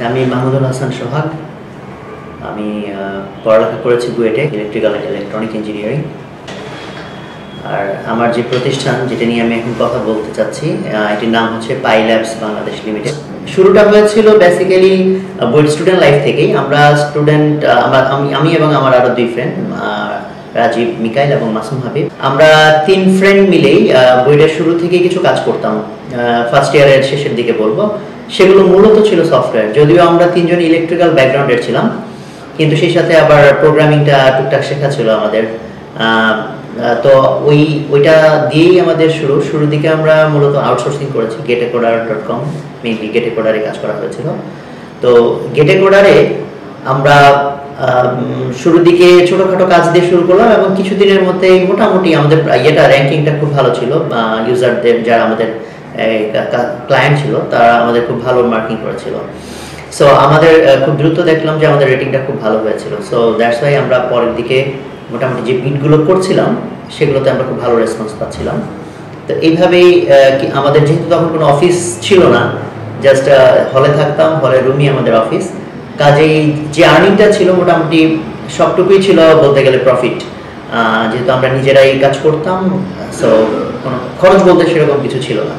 আমি মাহমুদুল হাসান সোহাগ। আমি পড়ালেখা করেছি বুয়েটে ইলেকট্রিক্যাল অ্যান্ড ইলেকট্রনিক ইঞ্জিনিয়ারিং। আর আমার যে প্রতিষ্ঠান যেটা নিয়ে আমি এখন কথা বলতে চাচ্ছি এটির নাম হচ্ছে পাই ল্যাবস বাংলাদেশ লিমিটেড। শুরুটা হয়েছিল বেসিক্যালি বুয়েট স্টুডেন্ট লাইফ থেকেই। আমরা স্টুডেন্ট, আমি এবং আমার আরও 2 ফ্রেন্ড, রাজীব, মিকাইল এবং মাসুম হাবিব, আমরা 3 ফ্রেন্ড মিলেই বুয়েটের শুরু থেকে কিছু কাজ করতাম। ফার্স্ট ইয়ারের শেষের দিকে বলবো, সেগুলো মূলত ছিল সফটওয়্যার। যদিও আমরা 3 জন ইলেকট্রিক্যাল ব্যাকগ্রাউন্ডের ছিলাম, কিন্তু সেই সাথে আবার প্রোগ্রামিংটা টুকটাক শেখা ছিল আমাদের। তো ওইটা দিয়েই আমাদের শুরুর দিকে আমরা মূলত আউটসোর্সিং করেছি getacoder.com, মেইনলি গেটেকোডারে কাজ করা হয়েছিল। তো গেটেকোডারে আমরা শুরুর দিকে ছোটখাটো কাজ দিয়ে শুরু করলাম এবং কিছুদিনের মধ্যে মোটামুটি আমাদের র্যাঙ্কিংটা খুব ভালো ছিল। ইউজারদের, যারা আমাদের ক্লায়েন্ট ছিল, তারা আমাদের খুব ভালো মার্কিং করেছিল। সো আমাদের খুব দ্রুত দেখলাম যে আমাদের রেটিংটা খুব ভালো হয়েছিল। সো দ্যাটস ওয়াই আমরা পরের দিকে মোটামুটি যে বিটগুলো করছিলাম সেগুলোতে আমরা খুব ভালো রেসপন্স পাচ্ছিলাম। তো এইভাবেই আমাদের যেহেতু তখন কোনো অফিস ছিল না, জাস্ট হলে থাকতাম, হলের রুমই আমাদের অফিস, কাজেই যে আর্নিংটা ছিল মোটামুটি সবটুকুই ছিল বলতে গেলে প্রফিট, যেহেতু আমরা নিজেরাই কাজ করতাম। সো কোনো খরচ বলতে সেরকম কিছু ছিল না।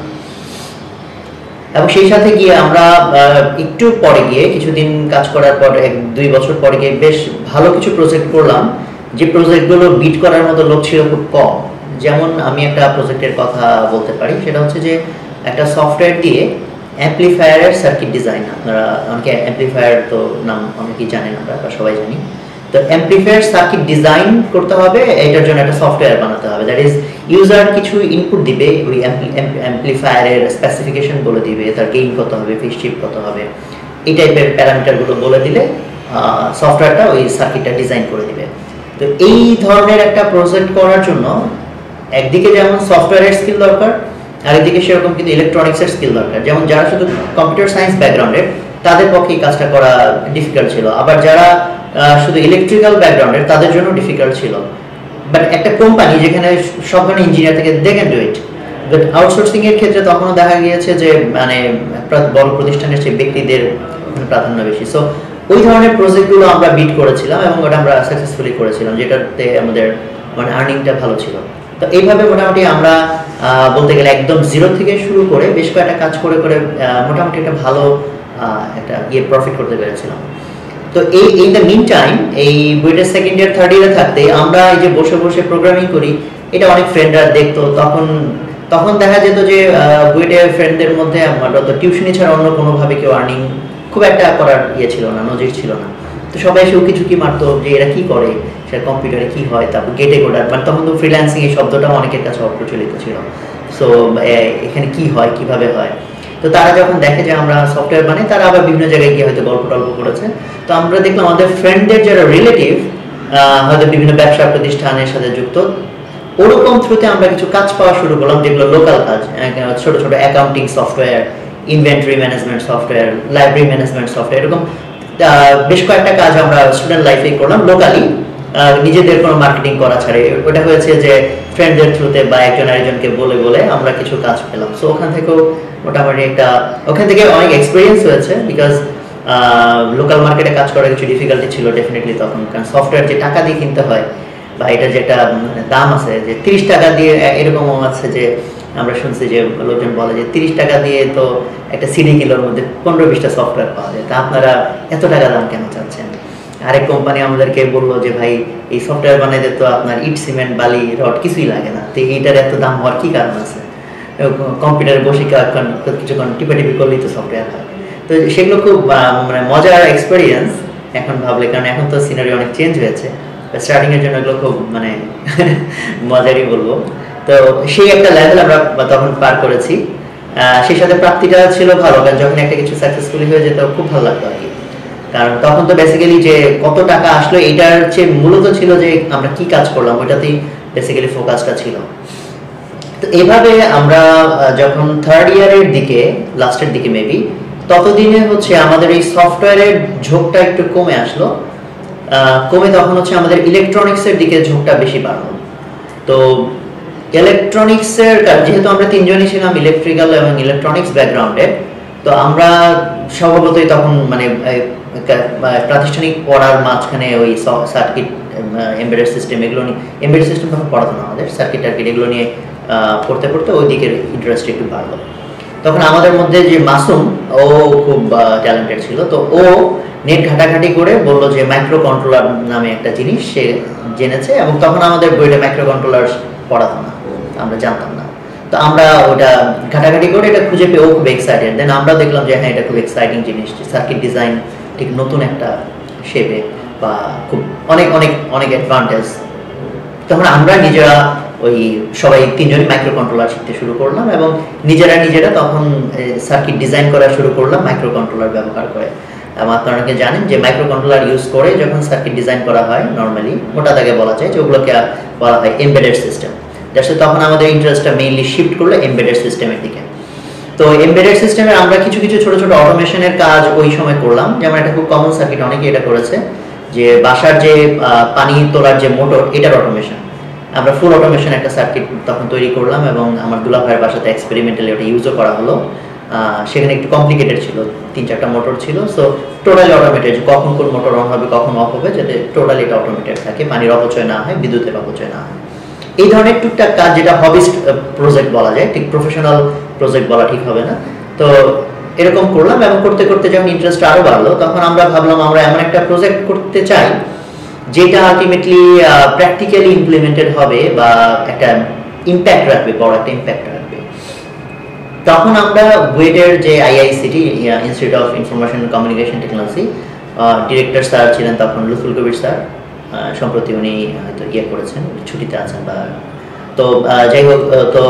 এবং সেই সাথে গিয়ে আমরা একটু পরে গিয়ে কিছুদিন কাজ করার পর 1-2 বছর পরে গিয়ে বেশ ভালো কিছু প্রজেক্ট করলাম, যে প্রজেক্টগুলো বিট করার মতো লোক ছিল খুব কম। যেমন আমি একটা প্রজেক্টের কথা বলতে পারি, সেটা হচ্ছে যে একটা সফটওয়্যার দিয়ে অ্যাম্পলিফায়ারের সার্কিট ডিজাইন। আপনারা অনেকে অ্যাম্পলিফায়ার তো নাম অনেকেই জানেন, আমরা সবাই জানি। তো অ্যাম্পলিফায়ার সার্কিট ডিজাইন করতে হবে, এটার জন্য একটা সফটওয়্যার বানাতে হবে। দ্যাট ইজ, ইউজার কিছু ইনপুট দিবে, ওই অ্যাম্পলিফায়ারের স্পেসিফিকেশন বলে দিবে, তার গেইন কত হবে, ফেজ শিফট কত হবে, এই টাইপের প্যারামিটারগুলো বলে দিলে সফটওয়্যারটা ওই সার্কিটটা ডিজাইন করে দিবে। তো এই ধরনের একটা প্রজেক্ট করার জন্য একদিকে যেমন সফটওয়্যারের স্কিল দরকার, আরেকদিকে সেরকম কিন্তু ইলেকট্রনিক্সের স্কিল দরকার। যেমন যারা শুধু কম্পিউটার সায়েন্স ব্যাকগ্রাউন্ডের, তাদের পক্ষে এই কাজটা করা ডিফিকাল্ট ছিল। আবার যারা শুধু ইলেকট্রিক্যাল ব্যাকগ্রাউন্ডের, তাদের জন্য ডিফিকাল্ট ছিল। বাট একটা কোম্পানি যেখানে সব ধরনের ইঞ্জিনিয়ার থেকে they can do it. But outsourcing এর ক্ষেত্রে তখনও দেখা গিয়েছে যে মানে বড় প্রতিষ্ঠানের চেয়ে ব্যক্তিদের প্রাধান্য বেশি। সো ওই ধরনের প্রজেক্টগুলো আমরা বিট করেছিলাম এবং ওটা আমরা সাকসেসফুলি করেছিলাম, যেটাতে আমাদের মানে আর্নিংটা ভালো ছিল। তো এইভাবে মোটামুটি আমরা বলতে গেলে একদম জিরো থেকে শুরু করে বেশ কয়েকটা কাজ করে করে মোটামুটি একটা ভালো একটা প্রফিট করতে পেরেছিলাম। তো এই দ্য মিন টাইম, এই বুয়েটের সেকেন্ড ইয়ার থার্ড ইয়ারে থাকতে আমরা এই যে বসে বসে প্রোগ্রামিং করি, এটা অনেক ফ্রেন্ডরা দেখতো। তখন দেখা যেত যে বুয়েটের ফ্রেন্ডদের মধ্যে তো টিউশনি ছাড়া অন্য কোনোভাবে কেউ আর্নিং খুব একটা করার ছিল না, নজির ছিল না। তো সবাই এসে উকি ঝুঁকি মারতো যে এরা কি করে, সেটা কম্পিউটারে কি হয়, তারপর গেটেকোডার, মানে তখন তো ফ্রিল্যান্সিং এই শব্দটাও অনেকের কাছে অপ্রচলিত ছিল। সো এখানে কি হয়, কিভাবে হয়। তো তারা যখন দেখে যে আমরা সফটওয়্যার বানাই, তারা আবার বিভিন্ন জায়গায় গিয়ে হয়তো গল্প টল্প করেছে। তো আমরা দেখলাম আমাদের ফ্রেন্ডদের যারা রিলেটিভ, হয়তো বিভিন্ন ব্যবসা প্রতিষ্ঠানের সাথে যুক্ত, ওরকম থ্রুতে আমরা কিছু কাজ পাওয়া শুরু করলাম, যেগুলো লোকাল কাজ, ছোট ছোট accounting software, inventory management software, library management software, এরকম বেশ কয়েকটা কাজ আমরা স্টুডেন্ট লাইফে করলাম লোকালি, নিজেদের কোনো মার্কেটিং করা ছাড়ে। ওটা হয়েছে যে ফ্রেন্ডদের থ্রুতে বা একজন আরেকজনকে বলে বলে আমরা কিছু কাজ পেলাম। সো ওখান থেকেও মোটামুটি ওখান থেকে অনেক এক্সপিরিয়েন্স হয়েছে, বিকজ লোকাল মার্কেটে কাজ করার কিছু ডিফিকাল্টি ছিল ডেফিনেটলি তখন। কারণ সফটওয়্যার যে টাকা দিয়ে কিনতে হয়, বা এটা যেটা দাম আছে, যে 30 টাকা দিয়ে, এরকমও আছে যে আমরা শুনছি যে লোকজন বলে যে 30 টাকা দিয়ে তো একটা সিডি কিলোর মধ্যে 15-20টা সফটওয়্যার পাওয়া যায়, তা আপনারা এত টাকা দাম কেন চাচ্ছেন? আরেক কোম্পানি আমাদেরকে বললো যে ভাই, এই সফটওয়্যার বানাইতে তো আপনার ইট, সিমেন্ট, বালি, রড কিছুই লাগে না, তো এইটার এত দাম হওয়ার কি কারণ আছে? কম্পিউটারে বসে কিছুক্ষণ টিপাটিপি করলেই তো সফটওয়্যার হয়। তো সেগুলো খুব মানে মজার এক্সপিরিয়েন্স এখন ভাবলে, কারণ এখন তো সিনারি অনেক চেঞ্জ হয়েছে। স্টার্টিং এর জন্য এগুলো খুব মানে মজারই বলবো। তো সেই একটা লেভেল আমরা তখন পার করেছি। সেই সাথে প্রাপ্তিটা ছিল ভালো, কারণ যখন একটা কিছু সাকসেসফুলি হয়ে যেত খুব ভালো লাগতো আর কি। কারণ তখন তো বেসিক্যালি যে কত টাকা আসলো এটার চেয়ে মূলত ছিল যে আমরা কি কাজ করলাম, ওইটাতেই বেসিক্যালি ফোকাসটা ছিল। তো এভাবে আমরা যখন থার্ড ইয়ারের দিকে, লাস্টের দিকে মেবি, ততদিনে হচ্ছে আমাদের এই সফটওয়্যারের ঝোঁকটা একটু কমে আসলো। কমে তখন হচ্ছে আমাদের ইলেকট্রনিক্সের দিকে ঝোঁকটা বেশি বাড়লো। তো ইলেকট্রনিক্সের, যেহেতু আমরা 3জনই ছিলাম ইলেকট্রিক্যাল এবং ইলেকট্রনিক্স ব্যাকগ্রাউন্ডে, তো আমরা স্বভাবতই তখন মানে প্রাতিষ্ঠানিক পড়ার মাঝখানে ওই সার্কিট এমবেডেড সিস্টেম এগুলো নিয়ে, এমবেডেড সিস্টেম তখন পড়াতো না আমাদের, সার্কিট টার্কিট এগুলো নিয়ে পড়তে পড়তে ওই দিকের ইন্টারেস্ট একটু বাড়লো। তখন আমাদের মধ্যে যে মাসুম, ও খুব ট্যালেন্টেড ছিল, তো ও নেট ঘাটাঘাটি করে বললো যে মাইক্রো কন্ট্রোলার নামে একটা জিনিস সে জেনেছে, এবং তখন আমাদের বইটা মাইক্রো কন্ট্রোলার পড়াতো না, আমরা জানতাম না। তো আমরা ওটা ঘাটাঘাটি করে এটা খুঁজে পেয়ে ও খুব এক্সাইটেড। দেন আমরা দেখলাম যে হ্যাঁ এটা খুব এক্সাইটিং জিনিস, সার্কিট ডিজাইন ঠিক নতুন একটা শেপে বা খুব অনেক অনেক অনেক অ্যাডভান্টেজ। তখন আমরা নিজেরা ওই সবাই তিনজন মাইক্রো কন্ট্রোলার শিখতে শুরু করলাম, এবং নিজেরা তখন সার্কিট ডিজাইন করা শুরু করলাম মাইক্রো কন্ট্রোলার ব্যবহার করে। আপনারা অনেকে জানেন যে মাইক্রো কন্ট্রোলার ইউজ করে যখন সার্কিট ডিজাইন করা হয় নর্মালি মোটা দাগে বলা যায় যে ওগুলোকে বলা হয় এমবেডেড সিস্টেম। তখন আমাদের ইন্টারেস্টটা মেইনলি শিফট করলো এমবেডেড সিস্টেমের দিকে। তো এমবেডেড সিস্টেমে আমরা কিছু কিছু ছোট ছোট অটোমেশনের কাজ ওই সময় করলাম। যেমন একটা খুব কমন সার্কিট, অনেকে এটা করেছে, যে বাসার যে পানি তোলার যে মোটর, এটার অটোমেশন আমরা ফুল অটোমেশন একটা সার্কিট তখন তৈরি করলাম, এবং আমার দুলা ভাইয়ের বাসাতে এক্সপেরিমেন্টালি ওটা ইউজও করা হলো। সেখানে একটু কমপ্লিকেটেড ছিল, 3-4টা মোটর ছিল, সো টোটালি অটোমেটেড, যে কখন কোন মোটর অন হবে কখন অফ হবে, যাতে টোটালি এটা অটোমেটেড থাকে, পানির অপচয় না হয়, বিদ্যুতের অপচয় না হয়। এই ধরনের টুকটাক কাজ, যেটা হবিস্ট প্রজেক্ট বলা যায়, ঠিক প্রফেশনাল প্রজেক্ট বলা ঠিক হবে না। তো এরকম করলাম, এবং করতে করতে যখন ইন্টারেস্ট আরো বাড়লো, তখন আমরা ভাবলাম আমরা এমন একটা প্রজেক্ট করতে চাই যেটা আলটিমেটলি প্র্যাকটিক্যালি ইমপ্লিমেন্টেড হবে বা একটা ইম্প্যাক্ট রাখবে, বড় একটা ইম্প্যাক্ট রাখবে। তখন আমরা বুয়েটের যে IICT, institute of information communication technology, director sir ছিলেন তখন লুৎফুল কবির স্যার, সম্প্রতি উনি হয়তো করেছেন, ছুটিতে আছেন বা, তো যাই হোক, তো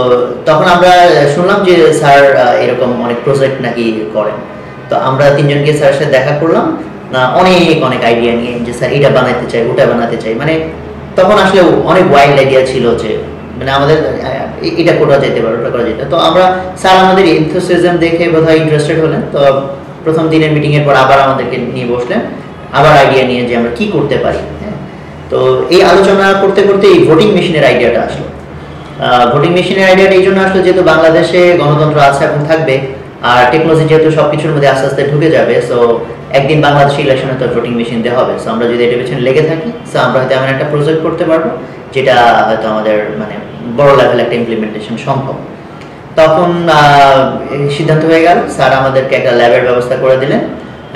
তখন আমরা শুনলাম যে স্যার এরকম অনেক প্রজেক্ট নাকি করেন। তো আমরা তিনজনকে স্যারের সাথে দেখা করলাম, অনেক অনেক আইডিয়া নিয়ে, যে স্যার এটা বানাতে চাই, ওটা বানাতে চাই, মানে তখন আসলে অনেক ওয়াইল্ড আইডিয়া ছিল, যে মানে আমাদের এটা করা যেতে পারে, ওটা করা যেতে। তো আমরা, স্যার আমাদের এনথুসিয়াজম দেখে বোধহয় ইন্টারেস্টেড হলেন। তো প্রথম দিনের মিটিং এর পর আবার আমাদেরকে নিয়ে বসলেন, আবার আইডিয়া নিয়ে যে আমরা কি করতে পারি। হ্যাঁ, তো এই আলোচনা করতে করতে এই ভোটিং মেশিনের আইডিয়াটা আসলো। ভোটিং মেশিনের আইডিয়াটা এই জন্য আসলো যেহেতু বাংলাদেশে গণতন্ত্র আছে এবং থাকবে, আর টেকনোলজি যেহেতু সবকিছুর মধ্যে আস্তে আস্তে ঢুকে যাবে, সো একদিন বাংলাদেশে ইলেকশনে তো ভোটিং মেশিন দেওয়া হবে। সো আমরা যদি এটা পেছনে লেগে থাকি, সো আমরা হয়তো এমন একটা প্রজেক্ট করতে পারবো যেটা হয়তো আমাদের মানে বড় লেভেল একটা ইমপ্লিমেন্টেশন সম্ভব। তখন সিদ্ধান্ত হয়ে গেল, স্যার আমাদেরকে একটা ল্যাবের ব্যবস্থা করে দিলেন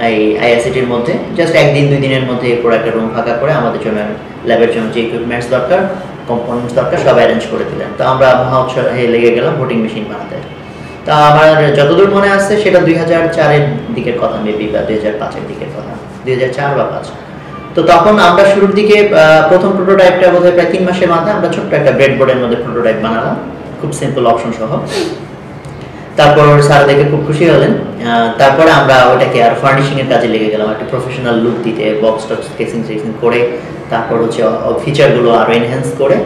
এই আইআইসিটির মধ্যে। জাস্ট 1-2 দিনের মধ্যে পুরো একটা রুম ফাঁকা করে আমাদের জন্য ল্যাবের জন্য যে ইকুইপমেন্টস দরকার, কম্পোনেন্টস দরকার, সব অ্যারেঞ্জ করে দিলেন। তো আমরা মহা উৎসাহে লেগে গেলাম ভোটিং মেশিন বানাতে। তা আমার যতদূর মনে আছে সেটা 2004-এর দিকের কথা, মেবি, বা 2005-এর দিকের কথা, 2004 বা 2005। তো তখন আমরা শুরুর দিকে প্রথম প্রোটোটাইপটা বোধহয় প্রায় 3 মাসের মাথায় আমরা ছোট্ট একটা ব্রেডবোর্ডের মধ্যে প্রোটোটাইপ বানালাম, খুব সিম্পল অপশন সহ। তারপর স্যার দেখে খুব খুশি হলেন। তারপরে আমরা ওটাকে আর ফার্নিশিং এর কাজে লেগে গেলাম, একটা প্রফেশনাল লুক দিতে, বক্স টক্স কেসিং করে, তারপর হচ্ছে ফিচারগুলো আরো এনহ্যান্স করে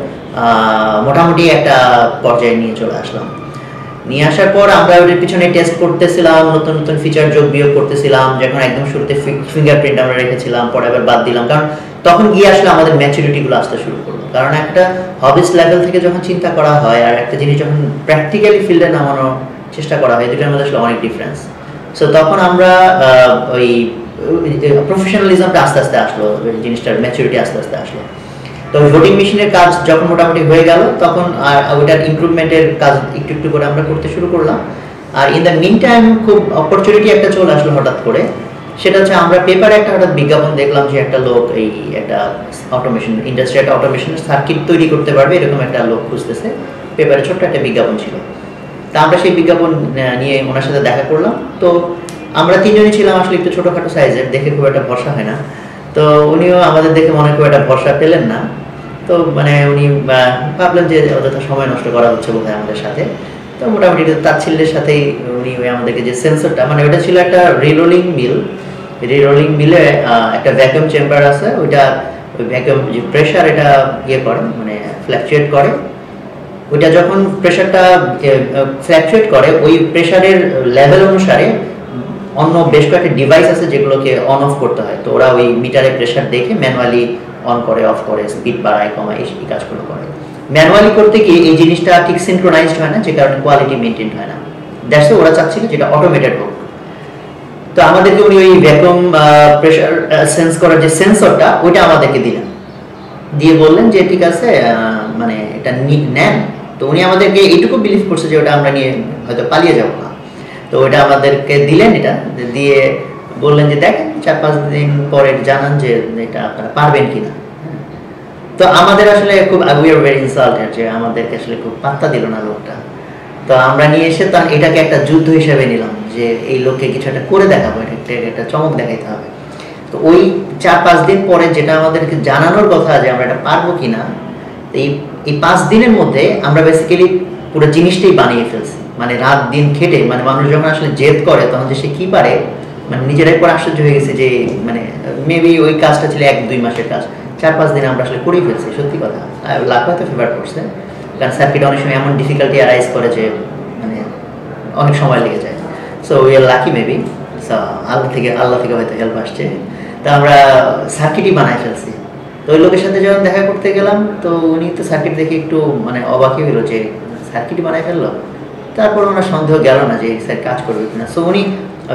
মোটামুটি একটা পর্যায়ে নিয়ে চলে আসলাম। নিয়ে আসার পর আমরা ওটার পিছনে টেস্ট করতেছিলাম, নতুন নতুন ফিচার যোগ বিয়োগ করতেছিলাম। যখন একদম শুরুতে ফিঙ্গারপ্রিন্ট আমরা রেখেছিলাম, পরে আবার বাদ দিলাম, কারণ তখন গিয়ে আসলে আমাদের ম্যাচুরিটিগুলো আসতে শুরু করলো। কারণ একটা হবিস লেভেল থেকে যখন চিন্তা করা হয় আর একটা জিনিস যখন প্র্যাকটিক্যালি ফিল্ডে নামানোর চেষ্টা করা হয়, দুটোর মধ্যে আসলে অনেক ডিফারেন্স। সো তখন আমরা ওই প্রফেশনালিজমটা আস্তে আস্তে আসলো, জিনিসটার ম্যাচুরিটি আস্তে আস্তে আসলো। তো ভোটিং মেশিনের কাজ যখন মোটামুটি হয়ে গেল, তখন আর ওইটার ইমপ্রুভমেন্টের কাজ একটু একটু করে আমরা করতে শুরু করলাম। আর ইন দ্য মিন টাইম খুব অপরচুনিটি একটা চলে আসলো হঠাৎ করে, সেটা হচ্ছে আমরা পেপারে একটা হঠাৎ বিজ্ঞাপন দেখলাম যে একটা লোক এই একটা অটোমেশন ইন্ডাস্ট্রি, একটা অটোমেশন সার্কিট তৈরি করতে পারবে, এরকম একটা লোক খুঁজতেছে। পেপারে ছোট্ট একটা বিজ্ঞাপন ছিল। তা আমরা সেই বিজ্ঞাপন নিয়ে ওনার সাথে দেখা করলাম। তো আমরা তিনজনই ছিলাম আসলে একটু ছোটোখাটো সাইজের, দেখে খুব একটা ভরসা হয় না। তো উনিও আমাদের দেখে মনে খুব একটা ভরসা পেলেন না। তো মানে উনি ভাবলেন যে অযথা সময় নষ্ট করা হচ্ছে বোধহয় আমাদের সাথে। তো মোটামুটি তাচ্ছিল্যের সাথেই উনি আমাদেরকে যে সেন্সরটা, মানে ওটা ছিল একটা রিরোলিং মিল, রিরোলিং মিলে একটা ভ্যাকুয়াম চেম্বার আছে, ওইটা ওই ভ্যাকুয়াম যে প্রেশার এটা ইয়ে করে, মানে ফ্ল্যাকচুয়েট করে। ওইটা যখন প্রেশারটা ফ্ল্যাকচুয়েট করে, ওই প্রেশারের লেভেল অনুসারে অন্য বেশ কয়েকটা ডিভাইস আছে যেগুলোকে অন অফ করতে হয়। তো ওরা ওই মিটারে প্রেশার দেখে ম্যানুয়ালি অন করে, অফ করে, স্পিড বাড়ায় কমায়, এই কাজগুলো করে। ম্যানুয়ালি করতে গিয়ে এই জিনিসটা ঠিক সিনক্রোনাইজড হয় না, যে কারণে কোয়ালিটি মেনটেন হয় না। দ্যাটস ওরা চাচ্ছিল যেটা অটোমেটেড হোক। তো আমাদেরকে উনি ওই ভ্যাকুয়াম প্রেসার সেন্স করার যে সেন্সরটা ওইটা আমাদেরকে দিলেন, দিয়ে বললেন যে ঠিক আছে মানে এটা নেন। তো উনি আমাদেরকে এইটুকু বিলিভ করছে যে ওটা আমরা নিয়ে হয়তো পালিয়ে যাবো না, তো ওইটা আমাদেরকে দিলেন, এটা দিয়ে বললেন যে দেখেন 4-5 দিন পরে জানান যে এটা আপনারা পারবেন কিনা। তো আমাদের আসলে খুব উই আর ভেরি ইনসাল্টেড যে আমাদেরকে আসলে খুব পাত্তা দিল না লোকটা। তো আমরা নিয়ে এসে তখন এটাকে একটা যুদ্ধ হিসেবে নিলাম যে এই লোককে কিছু একটা করে দেখাবো, এটা একটা চমক দেখাইতে হবে। তো ওই 4-5 দিন পরে যেটা আমাদেরকে জানানোর কথা যে আমরা এটা পারবো কিনা, এই 5 দিনের মধ্যে আমরা বেসিক্যালি পুরো জিনিসটাই বানিয়ে ফেলছি। মানে রাত দিন খেটে, মানে মানুষ যখন আসলে জেদ করে তখন যে সে কি পারে, মানে নিজেরাই পরে আশ্চর্য হয়ে গেছে যে মানে মেবি ওই কাজটা ছিল 1-2 মাসের কাজ, 4-5 দিনে আমরা আসলে করেই ফেলছি। সত্যি কথা, লাখ হয়তো ফেভার করছে, কারণ সার্কিট অনেক সময় এমন ডিফিকাল্টি অ্যারাইজ করে যে মানে অনেক সময় লেগে যায়। So we are lucky maybe, আল্লাহ থেকে হয়তো হেল্প আসছে। তো আমরা সার্কিটই বানাই ফেলছি। তো ওই লোকের সাথে যখন দেখা করতে গেলাম, তো উনি তো সার্কিট দেখে একটু মানে অবাকই হলো যে সার্কিটই বানাই ফেললো। তারপর ওনার সন্দেহ গেল না যে স্যার কাজ করবে কিনা। সো উনি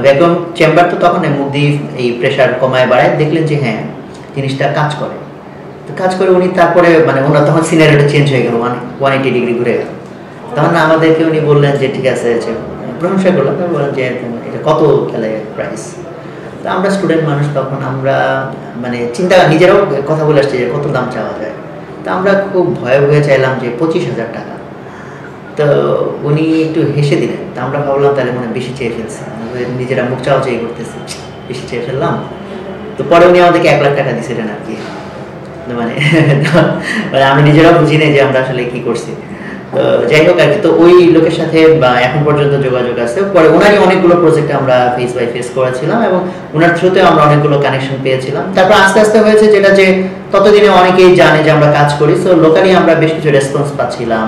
ভ্যাকুয়াম চেম্বার তো তখন মুখ দিয়ে এই প্রেশার কমায় বাড়ায়, দেখলেন যে হ্যাঁ জিনিসটা কাজ করে। তো কাজ করে উনি তারপরে মানে ওনার তখন সিনারিওটা চেঞ্জ হয়ে গেল, 180 ডিগ্রি ঘুরে গেল। তখন আমাদেরকে উনি বললেন যে ঠিক আছে, প্রশংসা করলাম, বললেন যে এটা কত গেলে প্রাইস। তো আমরা স্টুডেন্ট মানুষ, তখন আমরা মানে চিন্তা নিজেরাও কথা বলে আসছি যে কত দাম চাওয়া যায়। তো আমরা খুব ভয়ে ভয়ে চাইলাম যে 25,000 টাকা। তো উনি একটু হেসে দিলেন। তো আমরা ভাবলাম তাহলে মানে বেশি চেয়ে ফেলছি, নিজেরা মুখ চাওয়া চেয়ে করতেছি, বেশি চেয়ে ফেললাম। তো পরে উনি আমাদেরকে 1 লাখ টাকা দিয়েছিলেন আর কি। মানে আমরা নিজেরাও বুঝি নাই যে আমরা আসলে কি করছি। তো যাই হোক আর কি। তো ওই লোকের সাথে এখন পর্যন্ত যোগাযোগ আছে। পরে ওনারই অনেকগুলো প্রজেক্টে আমরা ফেস বাই ফেস করেছিলাম এবং ওনার থ্রুতে আমরা অনেকগুলো কানেকশন পেয়েছিলাম। তারপর আস্তে আস্তে হয়েছে যেটা যে ততদিনে অনেকেই জানে যে আমরা কাজ করি। সো লোকালি আমরা বেশ কিছু রেসপন্স পাচ্ছিলাম,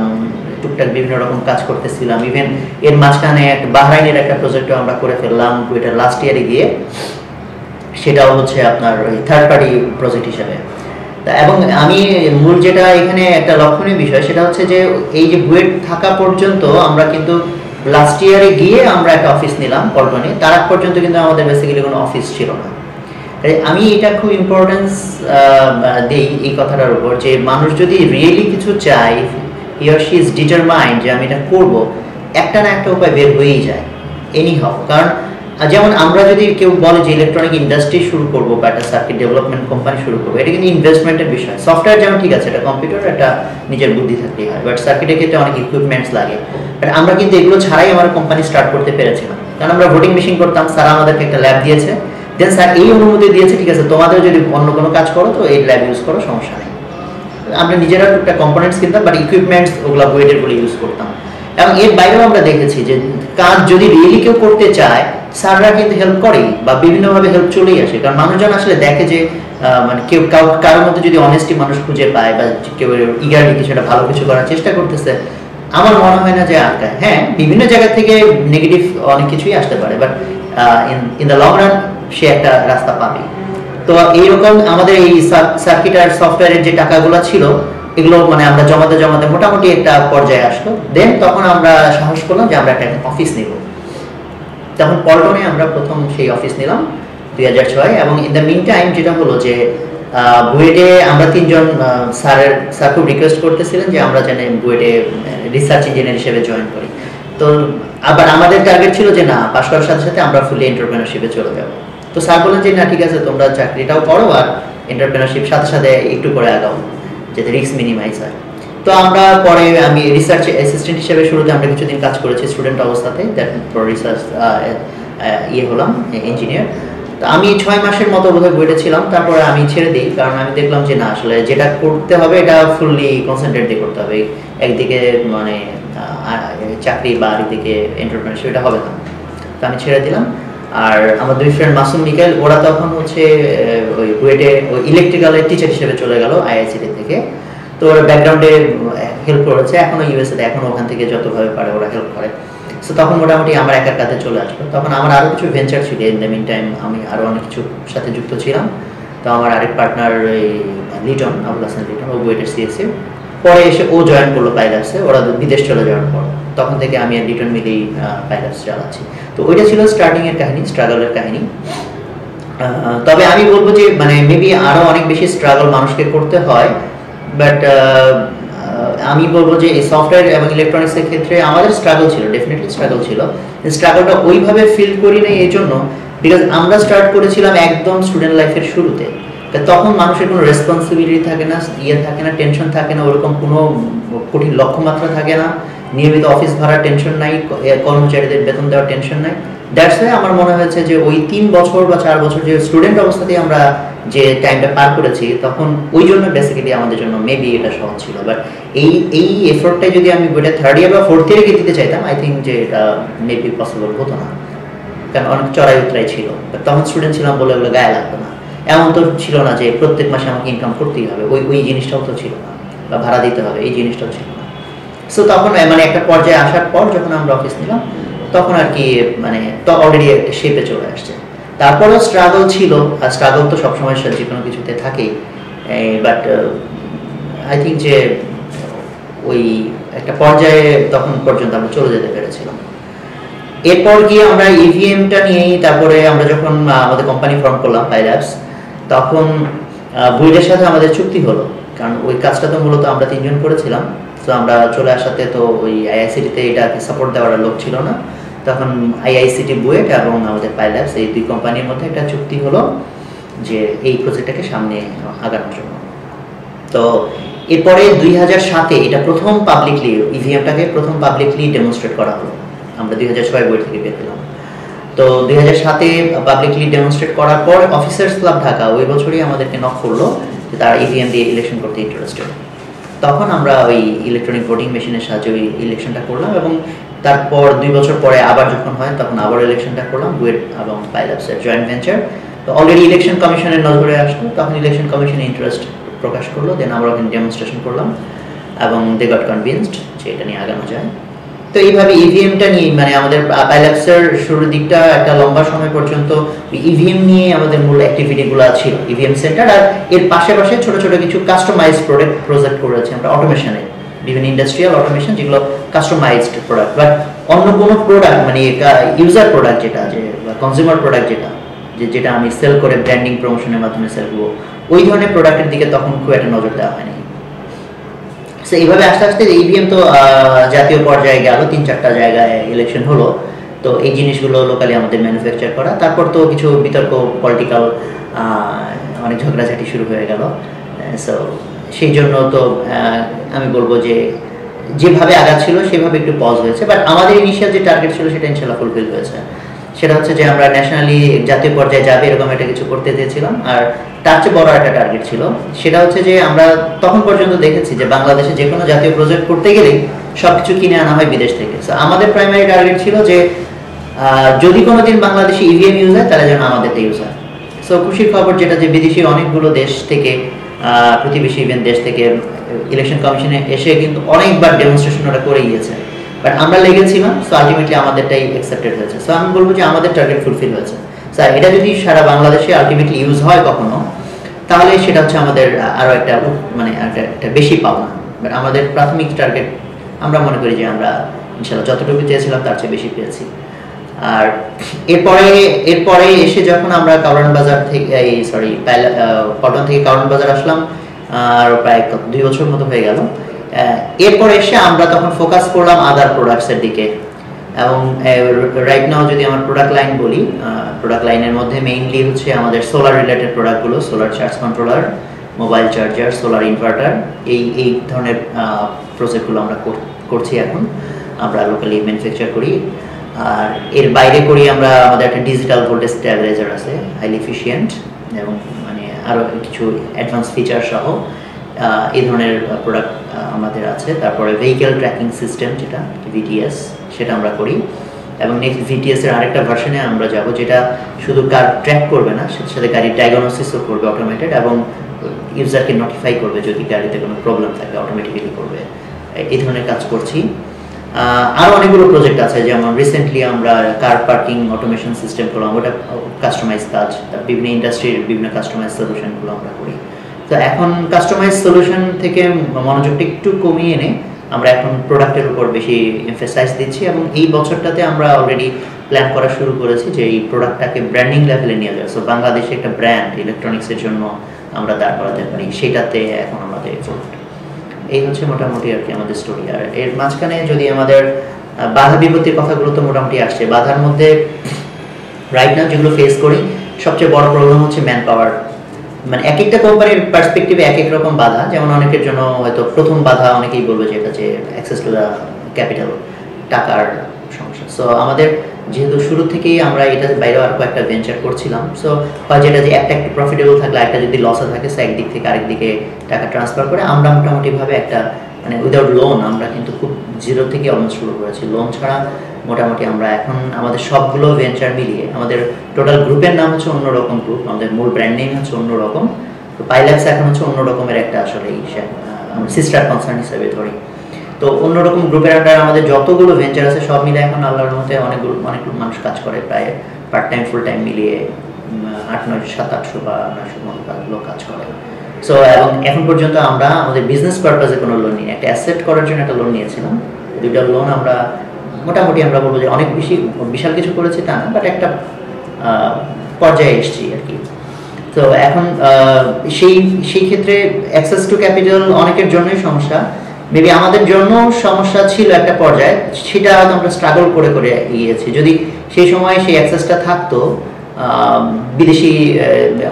টুকটাক বিভিন্ন রকম কাজ করতেছিলাম। ইভেন এর মাঝখানে বাহরাইনের একটা প্রজেক্টও আমরা করে ফেললাম এটা লাস্ট ইয়ারে গিয়ে, সেটাও হচ্ছে আপনার ওই থার্ড পার্টি প্রজেক্ট হিসেবে। এবং আমি মূল যেটা এখানে একটা লক্ষণীয় বিষয় সেটা হচ্ছে যে এই যে বুয়েট থাকা পর্যন্ত আমরা কিন্তু লাস্ট ইয়ারে গিয়ে আমরা একটা অফিস নিলাম পল্টনে, তার আগ পর্যন্ত কিন্তু আমাদের বেসিক্যালি কোনো অফিস ছিল না। আমি এটা খুব ইম্পর্টেন্স দিই এই কথাটার উপর যে মানুষ যদি রিয়েলি কিছু চায়, he or she is determined যে আমি এটা করবো, একটা না একটা উপায় বের হয়েই যায় এনি হাউ। কারণ যেমন আমরা যদি কেউ বলে যে ইলেকট্রনিক ইন্ডাস্ট্রি শুরু করবো বা একটা সার্কিট ডেভেলপমেন্ট কোম্পানি শুরু করবো, এটা কিন্তু ইনভেস্টমেন্টের বিষয়। সফটওয়্যার যেমন ঠিক আছে, এটা কম্পিউটার, একটা নিজের বুদ্ধি থাকতেই হয়, বাট সার্কিটের ক্ষেত্রে অনেক ইকুইপমেন্টস লাগে। বাট আমরা কিন্তু এগুলো ছাড়াই আমার কোম্পানি স্টার্ট করতে পেরেছিলাম, কারণ আমরা ভোটিং মেশিন করতাম, স্যার আমাদেরকে একটা ল্যাব দিয়েছে, দেন স্যার এই অনুমতি দিয়েছে ঠিক আছে তোমাদের যদি অন্য কোনো কাজ করো তো এই ল্যাব ইউজ করো, সমস্যা নেই। আমরা নিজেরা একটা কম্পোনেন্টস কিনতাম, বাট ইকুইপমেন্টস ওগুলো বুয়েটের বলে ইউজ করতাম। এবং এর বাইরেও আমরা দেখেছি যে কাজ যদি রিয়েলি কেউ করতে চায়, স্যাররা কিন্তু হেল্প করেই বা বিভিন্নভাবে হেল্প চলেই আসে। কারণ মানুষজন আসলে দেখে যে মানে কেউ কারোর মধ্যে যদি অনেস্টি মানুষ খুঁজে পায় বা কেউ ইগারলি কিছু একটা ভালো কিছু করার চেষ্টা করতেছে, আমার মনে হয় না যে আটকায়। হ্যাঁ, বিভিন্ন জায়গা থেকে নেগেটিভ অনেক কিছুই আসতে পারে, but in the long run সে একটা রাস্তা পাবে। তো এইরকম আমাদের এই সার্কিট আর সফটওয়্যারের যে টাকাগুলো ছিল এগুলো মানে আমরা জমাতে জমাতে মোটামুটি একটা পর্যায়ে আসলো। দেন তখন আমরা সাহস করলাম যে আমরা একটা অফিস নিব। তখন পল্টনে আমরা প্রথম সেই অফিস নিলাম 2006। এবং ইন দ্য মিন টাইম যেটা হলো যে বুয়েটে আমরা 3 জন স্যার খুব রিকোয়েস্ট করতেছিলেন যে আমরা যেন বুয়েটে রিসার্চ ইঞ্জিনিয়ার হিসেবে জয়েন করি। তো আবার আমাদের টার্গেট ছিল যে না, পাশ করার সাথে সাথে আমরা ফুলি এন্টারপ্রেনারশিপে চলে যাব। তো স্যার বললেন যে না ঠিক আছে, তোমরা চাকরিটাও করো আর এন্টারপ্রেনারশিপ সাথে সাথে একটু করে আগাও, যাতে রিস্ক মিনিমাইজ হয়। তো আমরা পরে আমি রিসার্চ অ্যাসিস্ট্যান্ট হিসেবে শুরুতে আমরা কিছুদিন কাজ করেছি স্টুডেন্ট অবস্থাতে, তারপর রিসার্চ হলাম ইঞ্জিনিয়ার। তো আমি 6 মাসের মতো বোধহয় বুয়েটে ছিলাম, তারপরে আমি ছেড়ে দিই, কারণ আমি দেখলাম যে না আসলে যেটা করতে হবে এটা ফুললি কনসেন্ট্রেট দিয়ে করতে হবে। একদিকে মানে চাকরি বা আরেকদিকে এন্টারপ্রেনারশিপ, এটা হবে না। তো আমি ছেড়ে দিলাম। আর আমার 2 ফ্রেন্ড মাসুম মিকাইল, ওরা তখন হচ্ছে ওই বুয়েটে ওই ইলেকট্রিক্যালের টিচার হিসেবে চলে গেল আইআইসিটি থেকে। তো ওরা ব্যাকগ্রাউন্ডে হেল্প করেছে, এখনো ইউএসএতে, এখনো ওখান থেকে যতভাবে পারে ওরা হেল্প করে। সো তখন মোটামুটি আমার একার কাছে চলে আসলো। তখন আমার আরও কিছু ভেঞ্চার ছিল, ইন দ্য মিন টাইম আমি আরও অনেক কিছুর সাথে যুক্ত ছিলাম। তো আমার আরেক পার্টনার লিটন, আবুল হাসান লিটন, ও বুয়েটের সিএসসি, পরে এসে ও জয়েন করলো পাইলার্সে, ওরা বিদেশ চলে যাওয়ার পর। তখন থেকে আমি আর লিটন মিলেই পাইলটস চালাচ্ছি। তো ওইটা ছিল স্টার্টিং এর কাহিনী, স্ট্রাগলের কাহিনী। তবে আমি বলবো যে মানে মেবি আরো অনেক বেশি স্ট্রাগল মানুষকে করতে হয়, বাট আমি বলবো যে এই সফটওয়্যার এবং ইলেকট্রনিক্সের ক্ষেত্রে আমাদের স্ট্রাগল ছিল, ডেফিনেটলি স্ট্রাগল ছিল। স্ট্রাগলটা ওইভাবে ফিল করি নাই এই জন্য বিকজ আমরা স্টার্ট করেছিলাম একদম স্টুডেন্ট লাইফের শুরুতে। তখন মানুষের কোনো রেসপন্সিবিলিটি থাকে না, থাকে না, টেনশন থাকে না, ওরকম কোনো কঠিন লক্ষ্যমাত্রা থাকে না, নিয়মিত অফিস ভাড়ার টেনশন নাই, কর্মচারীদের বেতন দেওয়ার টেনশন নাই। দ্যাটস ওয়াই আমার মনে হয়েছে যে ওই 3 বছর বা 4 বছর যে স্টুডেন্ট অবস্থাতেই আমরা যে টাইমটা পার করেছি, তখন ওই জন্য বেসিক্যালি আমাদের জন্য মেবি এটা সহজ ছিল। বাট এই এফোর্টটাই যদি আমি বইটা 3rd ইয়ার বা 4th ইয়ারে গিয়ে দিতে চাইতাম, আই থিঙ্ক যে এটা মেবি পসিবল হতো না, কারণ অনেক চড়াই উতরাই ছিল। তখন স্টুডেন্ট ছিলাম বলে ওগুলো গায়ে লাগতো না। এমন তো ছিল না যে প্রত্যেক মাসে আমাকে ইনকাম করতেই হবে, ওই জিনিসটাও তো ছিল না, বা ভাড়া দিতে হবে এই জিনিসটাও ছিল না। সো তখন মানে একটা পর্যায়ে আসার পর যখন আমরা অফিস নিলাম, তখন আর কি মানে তো অলরেডি একটা শেপে চলে আসছে। তারপরেও স্ট্রাগল ছিল, আর স্ট্রাগল তো সবসময় যে কোনো কিছুতে থাকেই, বাট আই থিঙ্ক যে ওই একটা পর্যায়ে তখন পর্যন্ত আমরা চলে যেতে পেরেছিলাম। এরপর গিয়ে আমরা ইভিএমটা নিয়েই তারপরে আমরা যখন আমাদের কোম্পানি ফর্ম করলাম পাইলটস, তখন বুয়েটের সাথে আমাদের চুক্তি হলো, কারণ ওই কাজটা তো মূলত আমরা 3 জন করেছিলাম। তো আমরা চলে আসাতে তো ওই আইআইসিটিতে এটাকে সাপোর্ট দেওয়ার লোক ছিল না, তখন আইআইসিটি বুয়েট এবং আমাদের পাইলটস এই 2 কোম্পানির মধ্যে একটা চুক্তি হলো যে এই প্রজেক্টটাকে সামনে আগানোর জন্য। তো এরপরে 2007-এ এটা প্রথম পাবলিকলি ইভিএমটাকে প্রথম পাবলিকলি ডেমনস্ট্রেট করা হলো। আমরা 2006 বুয়েট থেকে বের পেলাম। তো 2007-এ পাবলিকলি ডেমনস্ট্রেট করার পর অফিসার্স ক্লাব ঢাকা ওই বছরই আমাদেরকে নক করলো যে তারা ইভিএম দিয়ে ইলেকশন করতে ইন্টারেস্টেড। তখন আমরা ওই ইলেকট্রনিক ভোটিং মেশিনের সাহায্যে ওই ইলেকশনটা করলাম, এবং তারপর 2 বছর পরে আবার যখন হয় তখন আবার ইলেকশনটা করলাম বুয়েট এবং পাইলটসের জয়েন্ট ভেঞ্চার। তো অলরেডি ইলেকশন কমিশনের নজরে আসলো, তখন ইলেকশন কমিশনে ইন্টারেস্ট প্রকাশ করলো, দেন আমরা ওখানে ডেমনস্ট্রেশন করলাম এবং দে গট কনভিন্সড যে এটা নিয়ে আগানো যায়। তো এইভাবে ইভিএমটা নিয়ে মানে আমাদের পাইলটসের শুরুর দিকটা একটা লম্বা সময় পর্যন্ত ইভিএম নিয়ে আমাদের মূল অ্যাক্টিভিটিগুলো ছিল, ইভিএম সেন্টার। আর এর পাশে ছোট ছোট কিছু কাস্টমাইজড প্রজেক্ট করেছি আমরা অটোমেশনে, বিভিন্ন ইন্ডাস্ট্রিয়াল অটোমেশন যেগুলো কাস্টমাইজড প্রোডাক্ট। বাট অন্য কোনো প্রোডাক্ট মানে ইউজার প্রোডাক্ট যেটা যে কনজিউমার প্রোডাক্ট যেটা আমি সেল করে ব্র্যান্ডিং প্রমোশনের মাধ্যমে সেল করবো, ওই ধরনের প্রোডাক্টের দিকে তখন খুব একটা নজর দেওয়া হয়নি। সো এইভাবে আস্তে আস্তে ইভিএম তো জাতীয় পর্যায়ে গেল, 3-4টা জায়গায় ইলেকশন হলো। তো এই জিনিসগুলো লোকালি আমাদের ম্যানুফ্যাকচার করা, তারপর তো কিছু বিতর্ক পলিটিক্যাল অনেক ঝগড়াঝাটি শুরু হয়ে গেল। সো সেই জন্য তো আমি বলবো যে যেভাবে আগাচ্ছিল সেভাবে একটু পজ হয়েছে, বাট আমাদের ইনিশিয়াল যে টার্গেট ছিল সেটা ইনশাল্লাহ ফুলফিল হয়েছে। সেটা হচ্ছে যে আমরা ন্যাশনালি জাতীয় পর্যায়ে যাবে এরকম একটা কিছু করতে চেয়েছিলাম। আর তার চেয়ে বড় একটা টার্গেট ছিল, সেটা হচ্ছে যে আমরা তখন পর্যন্ত দেখেছি যে বাংলাদেশে যে কোনো জাতীয় প্রজেক্ট করতে গেলেই সব কিছু কিনে আনা হয় বিদেশ থেকে। সো আমাদের প্রাইমারি টার্গেট ছিল যে যদি কোনোদিন বাংলাদেশে ইভিএম ইউজ হয় তাহলে যেন আমাদেরটা ইউজ হয়। সো খুশির খবর যেটা যে বিদেশি অনেকগুলো দেশ থেকে, প্রতিবেশী ইভেন দেশ থেকে ইলেকশন কমিশনে এসে কিন্তু অনেকবার ডেমনস্ট্রেশন ওরা করে গিয়েছে, বাট আমরা লেগেছিলাম। সো আলটিমেটলি আমাদেরটাই অ্যাকসেপ্টেড হয়েছে। সো আমি বলবো যে আমাদের টার্গেট ফুলফিল হয়েছে। স্যার এটা যদি সারা বাংলাদেশে আলটিমেটলি ইউজ হয় কখনো, তাহলে সেটা হচ্ছে আমাদের আরও একটা মানে একটা বেশি পাওনা। বাট আমাদের প্রাথমিক টার্গেট আমরা মনে করি যে আমরা ইনশাল্লাহ যতটুকু চেয়েছিলাম তার চেয়ে বেশি পেয়েছি। আর এরপরে এসে যখন আমরা কারওয়ান বাজার থেকে পল্টন থেকে কারওয়ান বাজার আসলাম, আর প্রায় 2 বছর মতো হয়ে গেল। এরপর এসে আমরা তখন ফোকাস করলাম আদার প্রোডাক্টসের দিকে। এবং রাইট নাও যদি আমার প্রোডাক্ট লাইন বলি, প্রোডাক্ট লাইনের মধ্যে মেইনলি হচ্ছে আমাদের সোলার রিলেটেড প্রোডাক্টগুলো, solar charge controller, mobile charger, solar inverter, এই ধরনের প্রজেক্টগুলো আমরা করছি এখন। আমরা লোকালি ম্যানুফ্যাকচার করি। আর এর বাইরে করি আমরা আমাদের একটা ডিজিটাল ভোল্টেজ স্ট্যাবিলাইজার আছে, হাইলি এফিশিয়েন্ট এবং মানে আরও কিছু অ্যাডভান্স ফিচার সহ এই ধরনের প্রোডাক্ট আমাদের আছে। তারপরে ভেহিকেল ট্র্যাকিং সিস্টেম যেটা ভিটিএস, সেটা আমরা করি। এবং নেক্সট ভিটিএস এর আরেকটা ভার্সনে আমরা যাব, যেটা শুধু কার ট্র্যাক করবে না, সাথে সাথে গাড়ির ডায়াগনোসিসও করবে অটোমেটেড, এবং ইউজারকে নোটিফাই করবে যদি গাড়িতে কোনো প্রবলেম থাকে, অটোমেটিক্যালি করবে। এই ধরনের কাজ করছি। আরও অনেকগুলো প্রজেক্ট আছে, যেমন রিসেন্টলি আমরা কার পার্কিং অটোমেশন সিস্টেম করলাম, ওটা কাস্টমাইজ কাজ। বিভিন্ন ইন্ডাস্ট্রির বিভিন্ন কাস্টমাইজ সলিউশনগুলো আমরা করি। তো এখন কাস্টমাইজ সলিউশন থেকে মনোযোগটা একটু কমিয়ে এনে আমরা এখন প্রোডাক্টের উপর বেশি এমফেসাইজ দিচ্ছি এবং এই বছরটাতে আমরা অলরেডি প্ল্যান করা শুরু করেছি যে এই প্রোডাক্টটাকে ব্র্যান্ডিং লেভেলে নিয়ে যাওয়া। সো বাংলাদেশে একটা ব্র্যান্ড ইলেকট্রনিক্সের জন্য আমরা দাঁড় করাতে পারি, সেটাতে এখন আমাদের এফোর্ট। এই হচ্ছে মোটামুটি আর কি আমাদের স্টোরি। আর এর মাঝখানে যদি আমাদের বাধা বিপত্তির কথাগুলো তো মোটামুটি আসছে। বাধার মধ্যে রাইট নাও যেগুলো ফেস করি, সবচেয়ে বড় প্রবলেম হচ্ছে ম্যান পাওয়ার। মানে এক একটা কোম্পানির পার্সপেক্টিভে এক এক রকম বাধা। যেমন অনেকের জন্য হয়তো প্রথম বাধা অনেকেই বলবে যে এটা যে অ্যাক্সেস টু দ্য ক্যাপিটাল, টাকার সমস্যা। সো আমাদের যেহেতু শুরু থেকেই আমরা এটার বাইরে আরও কয়েকটা ভেঞ্চার করছিলাম, সো হয় যেটা যে একটা একটু প্রফিটেবল থাকলে একটা যদি লসে থাকে, সো একদিক থেকে আরেকদিকে টাকা ট্রান্সফার করে আমরা মোটামুটিভাবে একটা মানে উইদাউট লোন আমরা কিন্তু খুব জিরো থেকে অলমোস্ট শুরু করেছি। লোন ছাড়া মোটামুটি আমরা এখন আমাদের সবগুলো ভেঞ্চার মিলিয়ে আমাদের টোটাল গ্রুপের নাম হচ্ছে অন্যরকম গ্রুপ, আমাদের মূল ব্র্যান্ড নেম হচ্ছে অন্যরকম। তো পাইল্যাক্স এখন হচ্ছে অন্য রকমের একটা আসলে আমরা সিস্টার কনসার্ন হিসেবে ধরি। তো অন্যরকম গ্রুপের আন্ডারে আমাদের যতগুলো ভেঞ্চার আছে সব মিলে এখন আল্লাহর মধ্যে অনেক মানুষ কাজ করে, প্রায় পার্ট টাইম ফুল টাইম মিলিয়ে 800-900-700-800 বা 900 মতো লোক কাজ করে। সো এবং এখন পর্যন্ত আমরা আমাদের বিজনেস পারপাসে কোনো লোন নিই, একটা অ্যাসেট করার জন্য একটা লোন নিয়েছিলাম। দুইটা লোন আমরা মোটামুটি আমরা বলবো যে অনেক বিশাল কিছু করেছি তা না, বাট একটা পর্যায়ে এসেছি আর কি। তো এখন সেই ক্ষেত্রে অ্যাক্সেস টু ক্যাপিটাল অনেকের জন্যই সমস্যা। মেবি আমাদের জন্য সমস্যা ছিল একটা পর্যায়ে, সেটা আমরা স্ট্রাগল করে করে গিয়েছি। যদি সেই সময় সেই অ্যাক্সেসটা থাকতো, বিদেশি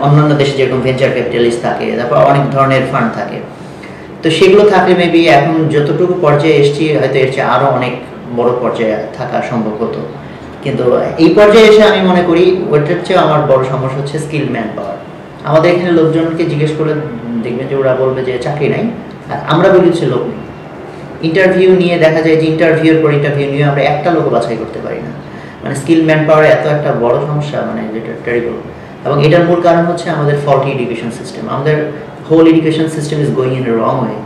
অন্যান্য দেশে যেরকম ভেঞ্চার ক্যাপিটালিস্ট থাকে, তারপর অনেক ধরনের ফান্ড থাকে, তো সেগুলো থাকলে মেবি এখন যতটুকু পর্যায়ে এসেছি হয়তো এর চেয়ে আরও অনেক বড় পর্যায়ে থাকা সম্ভব হতো। কিন্তু এই পর্যায়ে এসে আমি মনে করি ওইটার চেয়ে আমার বড় সমস্যা হচ্ছে স্কিল ম্যান পাওয়ার। আমাদের এখানে লোকজনকে জিজ্ঞেস করে দেখবেন যে ওরা বলবে যে চাকরি নাই, আর আমরা বলি হচ্ছে লোক নেই। ইন্টারভিউ নিয়ে দেখা যায় যে ইন্টারভিউর পর ইন্টারভিউ নিয়ে আমরা একটা লোক বাছাই করতে পারি না। মানে স্কিল ম্যান পাওয়ার এত একটা বড় সমস্যা, মানে যেটা টেরিবল। এবং এটার মূল কারণ হচ্ছে আমাদের ফল্টি এডুকেশন সিস্টেম। আমাদের whole education system is going in a wrong way.